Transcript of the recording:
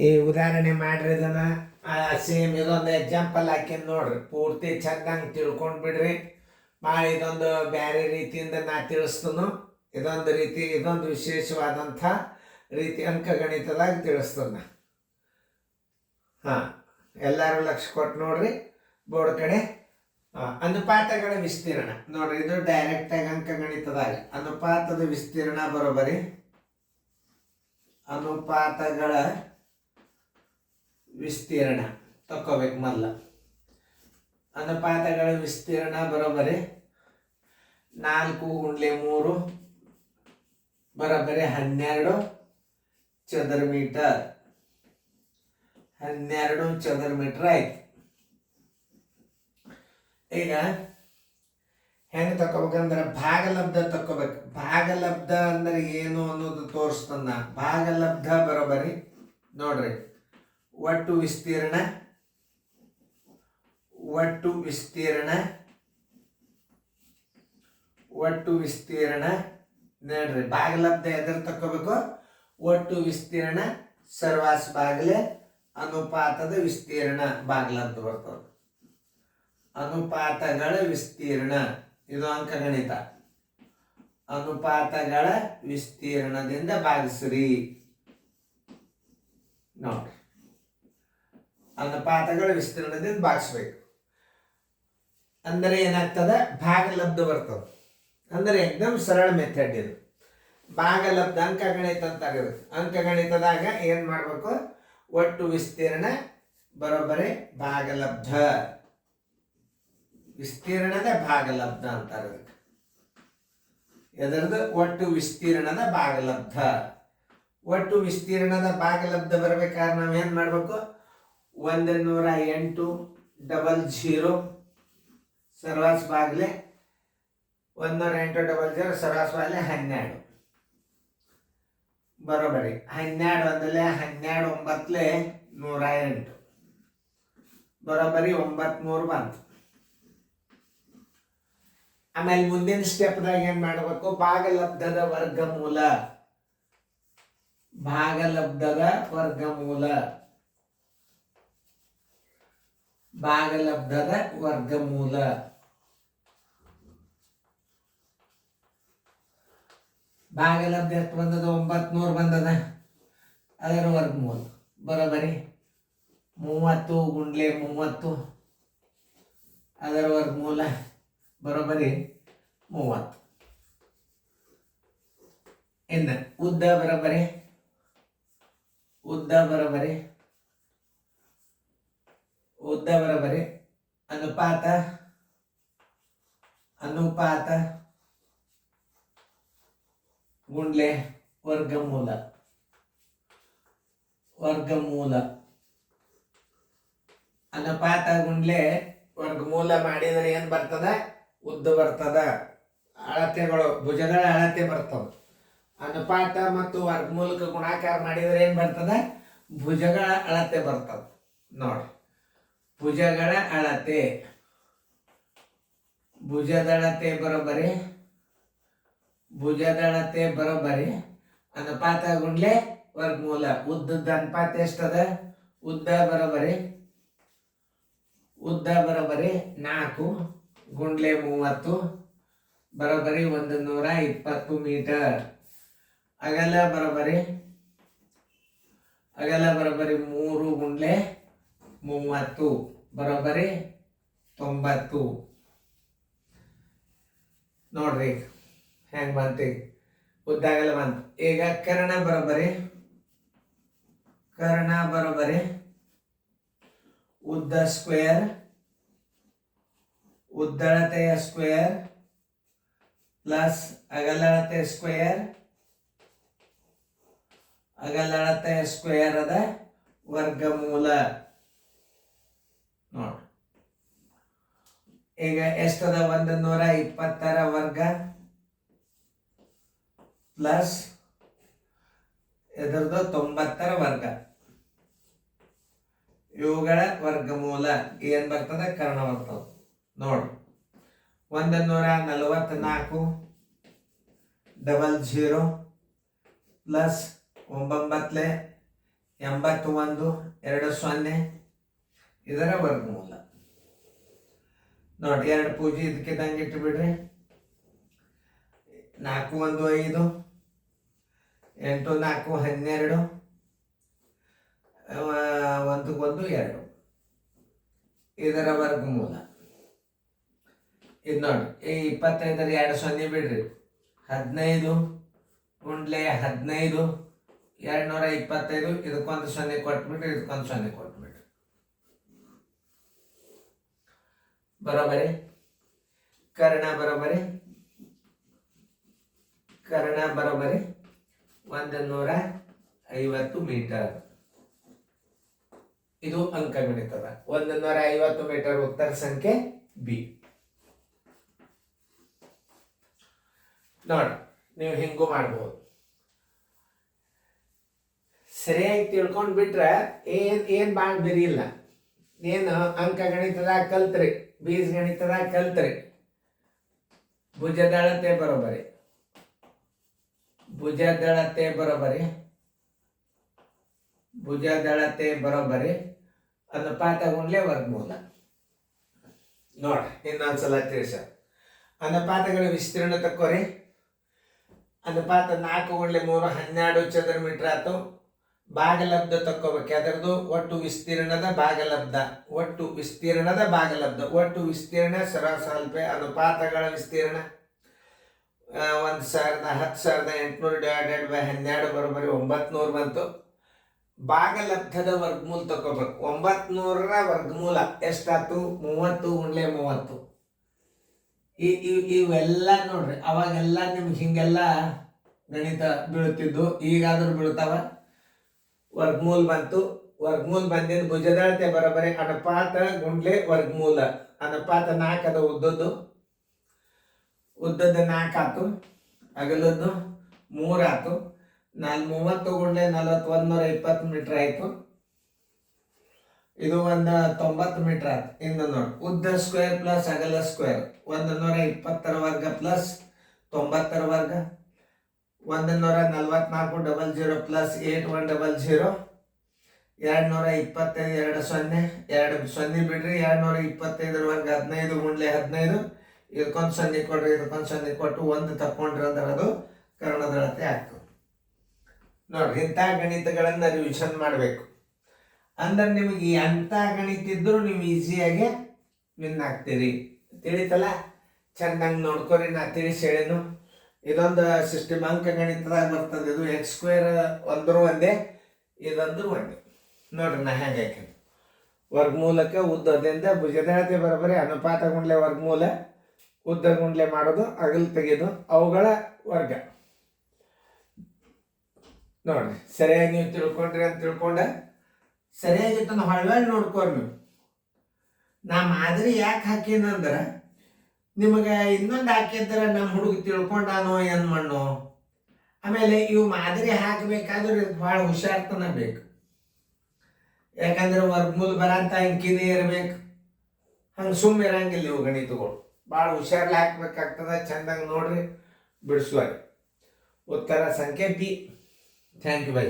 ಈ ಉದಾಹರಣೆ ಮಾಡ್ರಿ ಇದನ್ನ ಸೇಮ್ ಇದೊಂದು ಎಕ್ಸಾಂಪಲ್ ಹಾಕಿ ನೋಡ್ರಿ, ಪೂರ್ತಿ ಚಂದಂಗೆ ತಿಳ್ಕೊಂಡು ಬಿಡ್ರಿ. ಭಾಳ ಇದೊಂದು ಬೇರೆ ರೀತಿಯಿಂದ ನಾ ತಿಳಿಸ್ತನು. ಇದೊಂದು ವಿಶೇಷವಾದಂಥ ರೀತಿ ಅಂಕಗಣಿತದಾಗ ತಿಳಿಸ್ತದ. ಹಾಂ, ಎಲ್ಲರೂ ಲಕ್ಷ ಕೊಟ್ಟು ನೋಡ್ರಿ ಬೋರ್ಡ್ ಕಡೆ. ಅನುಪಾತಗಳ ವಿಸ್ತೀರ್ಣ ನೋಡ್ರಿ, ಇದು ಡೈರೆಕ್ಟಾಗಿ ಅಂಕಗಣಿತದಾಗ ಅನುಪಾತದ ವಿಸ್ತೀರ್ಣ ಬರೋಬರಿ ಅನುಪಾತಗಳ ವಿಸ್ತೀರ್ಣ ತಕ್ಕೋಬೇಕು ಮೊದಲ. ಅನುಪಾತಗಳ ವಿಸ್ತೀರ್ಣ ಬರೋಬರಿ 4 × 3 ಬರೋಬರಿ 12 ಚದರ ಮೀಟರ್. 12 ಚದರ ಮೀಟರ್ ಆಯ್ತು. ಈಗ ಹೆಂಗೆ ತಕೋಬೇಕಂದ್ರೆ ಭಾಗಲಬ್ಧ ತಕೋಬೇಕು. ಭಾಗಲಬ್ಧ ಅಂದ್ರೆ ಏನು ಅನ್ನೋದು ತೋರಿಸ್ತಂದ. ಭಾಗಲಬ್ಧ ಬರೋಬರಿ ನೋಡ್ರಿ, ಒಟ್ಟು ವಿಸ್ತೀರ್ಣ ನೋಡ್ರಿ. ಭಾಗಲಬ್ಧ ಎದ್ರ ತಕೋಬೇಕು? ಒಟ್ಟು ವಿಸ್ತೀರ್ಣ ಸರ್ವಾಸ್ ಬಾಗಿಲೆ ಅನುಪಾತದ ವಿಸ್ತೀರ್ಣ ಭಾಗಲಬ್ಧ ಬರ್ತದೆ. ಅನುಪಾತಗಳ ವಿಸ್ತೀರ್ಣ ಇದು ಅಂಕಗಣಿತ. ಅನುಪಾತಗಳ ವಿಸ್ತೀರ್ಣದಿಂದ ಭಾಗಿಸ್ರಿ ನೋಡ್ರಿ. ಅನುಪಾತಗಳ ವಿಸ್ತೀರ್ಣದಿಂದ ಭಾಗಿಸ್ಬೇಕು ಅಂದರೆ ಏನಾಗ್ತದೆ? ಭಾಗಲಬ್ಧ ಬರ್ತದೆ. ಅಂದರೆ ಎಕ್ದಮ್ ಸರಳ ಮೆಥಡ್ ಇದು. ಭಾಗಲಬ್ಧ ಅಂಕಗಣಿತ ಅಂತಾರೆ. ಅಂಕಗಣಿತದಾಗ ಏನ್ ಮಾಡ್ಬೇಕು? ಒಟ್ಟು ವಿಸ್ತೀರ್ಣ ಬರೋಬ್ಬರಿ ಭಾಗಲಬ್ಧ. ವಿಸ್ತೀರ್ಣದ ಭಾಗಲಬ್ಧ ಅಂತಾರೆ. ಎದರದು? ಒಟ್ಟು ವಿಸ್ತೀರ್ಣದ ಭಾಗಲಬ್ಧ. ಒಟ್ಟು ವಿಸ್ತೀರ್ಣದ ಭಾಗಲಬ್ಧ ಬರಬೇಕಾದ್ರೆ ನಾವು ಏನ್ ಮಾಡ್ಬೇಕು? 108 00 ಸರ್ವಾಸ್ ಬಾಗ್ಲೆ 108 00 ಸರ್ವಾಸ್ ಬಾಗ್ಲೆ 12 ಬರೋಬರಿ 12 ಒಂದಲೆ 12 9 108 ಬರೋಬರಿ 900 ಬಂತು. ಆಮೇಲೆ ಮುಂದಿನ ಸ್ಟೆಪ್ದಾಗ ಏನ್ ಮಾಡಬೇಕು? ಭಾಗಲಬ್ಧದ ವರ್ಗಮೂಲ. ಭಾಗಲಬ್ಧದ ವರ್ಗಮೂಲ ಭಾಗಲಬ್ಧ ಎಷ್ಟು ಬಂದದ? 900 ಬಂದದ. ಅದರ ವರ್ಗಮೂಲ ಬರೋಬರಿ 30 × 30 ಅದರ ವರ್ಗಮೂಲ ಬರೋಬರಿ 30. ಇನ್ನು ಉದ್ದ ಬರೋಬರಿ ಅನುಪಾತ ಗುಂಡ್ಲೆ ವರ್ಗಮೂಲ ಅನುಪಾತ ಗುಂಡ್ಲೆ ವರ್ಗಮೂಲ ಮಾಡಿದರೆ ಏನ್ ಬರ್ತದ? ಉದ್ದ ಬರ್ತದ. ಅಳತೆಗಳು ಭುಜಗಳ ಅಳತೆ ಬರ್ತದ. ಅನುಪಾತ ಮತ್ತು ವರ್ಗಮೂಲಕ ಗುಣಾಕಾರ ಮಾಡಿದರೆ ಏನ್ ಬರ್ತದ? ಭುಜಗಳ ಅಳತೆ ಬರ್ತದ. ನೋಡಿ, ಭುಜಗಳ ಅಳತೆ ಭುಜದಳತೆ ಬರೋಬರಿ ಅನುಪಾತ ಗುಂಡ್ಲೆ ವರ್ಗಮೂಲ. ಉದ್ದದ ಅನುಪಾತ ಎಷ್ಟದ? ಉದ್ದ ಬರೋಬರಿ 4 ಗುಂಡ್ಲೆ 30 ಬರೋಬರಿ 120 ಮೀಟರ್. ಅಗಲ ಬರೋಬರಿ 3 ಗುಂಡ್ಲೆ 30 ಬರೋಬರಿ 90. ನೋಡ್ರಿ ಹೆಂಗ್ ಬಂತು? ಉದ್ದಾಗಲ ಬಂತು. ಈಗ ಕರ್ಣ ಬರೋಬರಿ ಉದ್ದ ಸ್ಕ್ವೇರ್, ಉದ್ದಳತೆಯ ಸ್ಕ್ವೇರ್ ಪ್ಲಸ್ ಅಗಲಳತೆ ಸ್ಕ್ವೇರ್ ಅದ ವರ್ಗಮೂಲ. ನೋಡ್ರಿ ಈಗ ಎಷ್ಟದ? 120 ವರ್ಗ ಪ್ಲಸ್ ಇದರದು 90 ವರ್ಗ. ಇವುಗಳ ವರ್ಗಮೂಲ ಏನ್ ಬರ್ತದ? ಕರ್ಣ ಬರ್ತದ. ನೋಡ್ರಿ 144 00 ಪ್ಲಸ್ 9 81 2 0 ಇದರ ವರ್ಗಮೂಲ ನೋಡಿ. 2 ಪೂಜೆ ಇದಕ್ಕಿದ್ದಂಗೆ ಇಟ್ಟು ಬಿಡ್ರಿ. 4 1 5 8 4 12 1 1 2 ಇದರ ವರ್ಗಮೂಲ. ಇದು ನೋಡಿ, ಈ 25 2 0 ಬಿಡ್ರಿ. 15 ಗುಂಡ್ಲೆ 15 225 ಇದಕ್ಕೊಂದು 0 ಕೊಟ್ಬಿಟ್ರಿ, ಇದಕ್ಕೊಂದು 0 ಕೊಟ್ಬಿಟ್ರಿ. ಬರೋಬರಿ. ಕರ್ಣ ಬರೋಬರಿ. ಕರ್ಣ ಬರೋಬರಿ 150 ಮೀಟರ್. ಇದು ಅಂಕಗಣಿತದ 150 ಮೀಟರ್ ಉತ್ತರ ಸಂಖ್ಯೆ ಬಿ. ನೋಡಿ, ನೀವು ಹಿಂಗೂ ಮಾಡ್ಬೋದು. ಸರಿಯಾಗಿ ತಿಳ್ಕೊಂಡ್ ಬಿಟ್ರೆ ಏನ್ ಭಾಳ ಬೆರಿ ಇಲ್ಲ. ಏನು ಅಂಕಗಣಿತದಾಗ ಕಲ್ತ್ರಿ, ಬೀಜಗಣಿತದಾಗ ಕಲ್ತ್ರಿ. ಭುಜದಳತೆ ಬರೋಬರಿ. ಭುಜದಳತೆ ಬರೋಬರಿ. ಭುಜದಳತೆ ಬರೋಬರಿ ಅನುಪಾತ ಗುಂಡ್ಲೆ ವರ್ಗಮೂಲ. ನೋಡ್ರಿ, ಇನ್ನೊಂದ್ಸಲ ತಿಳಿಸ. ಅನುಪಾತಗಳ ವಿಸ್ತೀರ್ಣ ತಕ್ಕೋರಿ. ಅನುಪಾತ 4 ಗುಂಡ್ಲೆ 3 12 ಚದರ ಮೀಟರ್ ಆಯ್ತು. ಭಾಗಲಬ್ಧ ತಕ್ಕೋಬೇಕು. ಅದರದ್ದು ಒಟ್ಟು ವಿಸ್ತೀರ್ಣದ ಭಾಗಲಬ್ಧ. ಒಟ್ಟು ವಿಸ್ತೀರ್ಣದ ಭಾಗಲಬ್ಧ. ಒಟ್ಟು ವಿಸ್ತೀರ್ಣ ಸರಾಸರಿ ಅನುಪಾತಗಳ ವಿಸ್ತೀರ್ಣ 10,800 ಡಿವೈಡೆಡ್ ಬೈ 12 ಬರೋಬರಿ 900 ಬಂತು. ಭಾಗಲಬ್ಧದ ವರ್ಗಮೂಲ ತಗೋಬೇಕು. 900ರ ವರ್ಗಮೂಲ ಎಷ್ಟಾಯ್ತು? 30 ಗುಂಡ್ಲೆ 30. ಇವೆಲ್ಲ ನೋಡ್ರಿ, ಅವಾಗೆಲ್ಲ ನಿಮ್ಗೆ ಹಿಂಗೆಲ್ಲ ಗಣಿತ ಬೀಳ್ತಿದ್ದು, ಈಗಾದ್ರೂ ಬೀಳ್ತಾವ. ವರ್ಗಮೂಲ ಬಂತು. ವರ್ಗಮೂಲ ಬಂದಿದ್ದು ಭುಜದಳತೆ ಬರೋಬರಿ ಅನುಪಾತ ಗುಂಡ್ಲೆ ವರ್ಗಮೂಲ. ಅನುಪಾತ 4 ಅದ. ಉದ್ದದ 4 ಆಯ್ತು, ಅಗಲದ್ದು 3 ಆಯ್ತು. 30 ಗುಂಡ್ಲೆ 40 120 ಮೀಟರ್ ಆಯ್ತು. ಇದು 90 ಮೀಟರ್ ಆಯ್ತು. ಇನ್ನು ನೋಡಿ, ಉದ್ದ ಸ್ಕ್ವೇರ್ ಪ್ಲಸ್ ಅಗಲ ಸ್ಕ್ವೇರ್ 120 ವರ್ಗ ಪ್ಲಸ್ 90 ವರ್ಗ 144 00 ಪ್ಲಸ್ 8100 225 2 0 ಬಿಡ್ರಿ. 225 ವರ್ಗ 15 ಗುಂಡ್ಲೆ 15. ಇದಕ್ಕೊಂದು 0 ಕೊಡ್ರಿ, ಇದಕ್ಕೊಂದು 0 ಕೊಟ್ಟು 1 ತಕೊಂಡ್ರಿ ಅಂದ್ರೆ ಅದು ಕರ್ಣದಳತೆ ಆಗ್ತದೆ. ನೋಡ್ರಿ, ಇಂಥ ಗಣಿತಗಳನ್ನ ರಿವಿಷನ್ ಮಾಡಬೇಕು. ಅಂದ್ರೆ ನಿಮಗೆ ಎಂಥ ಗಣಿತ ಇದ್ರೂ ನೀವು ಈಸಿಯಾಗಿ ವಿನ್ ಆಗ್ತೀರಿ. ತಿಳಿತಲ್ಲ? ಚೆನ್ನಾಗಿ ನೋಡ್ಕೊರಿ. ನಾ ತಿಳಿಸಿ ಹೇಳೇನು. ಇದೊಂದು ಸಿಸ್ಟಮ್ ಅಂಕ ಗಣಿತದಾಗ ಬರ್ತದೆ. ಇದು x² ಒಂದ್ರು ಒಂದೇ, ಇದಂದ್ರು ಒಂದೇ. ನೋಡ್ರಿ, ನಾ ಹೆಂಗೆ ಹಾಕಿ ವರ್ಗಮೂಲಕ್ಕೆ ಉದ್ದದಿಂದ ಭುಜದಳತೆ ಬರೋಬರಿ ಅನುಪಾತ ಗುಂಡ್ಲೆ ವರ್ಗಮೂಲ. ಉದ್ದ ಗುಂಡ್ಲೆ ಮಾಡೋದು, ಅಗಲು ತೆಗೆದು ಅವುಗಳ ವರ್ಗ. ನೋಡ್ರಿ, ಸರಿಯಾಗಿ ನೀವು ತಿಳ್ಕೊಂಡ್ರಿ ಅಂತ ತಿಳ್ಕೊಂಡ ಸರಿಯಾಗಿತ್ತು. ಹೊಳ್ಳೆ ನೋಡ್ಕೋರಿ ನೀವು. ನಾ ಮಾದರಿ ಯಾಕೆ ಹಾಕಿನಂದ್ರೆ ನಿಮಗೆ ಇನ್ನೊಂದು ಹಾಕಿದ್ರೆ ನಮ್ಮ ಹುಡುಗ ತಿಳ್ಕೊಂಡಾನೋ ಏನು ಮಣ್ಣು. ಆಮೇಲೆ ಇವು ಮಾದರಿ ಹಾಕಬೇಕಾದ್ರೆ ಭಾಳ ಹುಷಾರ್ತನ ಬೇಕು. ಯಾಕಂದ್ರೆ ವರ್ಗಮೂಲ ಬರಂತ ಅಂಕಿನೇ ಇರ್ಬೇಕು. ಹಂಗೆ ಸುಮ್ಮ ಇರಂಗಿಲ್ಲ ಇವು ಗಣಿತಗಳು. ಭಾಳ ಹುಷಾರ್ಲಿ ಹಾಕ್ಬೇಕಾಗ್ತದೆ. ಚೆಂದಾಗಿ ನೋಡ್ರಿ, ಬಿಡಿಸುವ. ಉತ್ತರ ಸಂಖ್ಯೆ ಬಿ. Thank you by.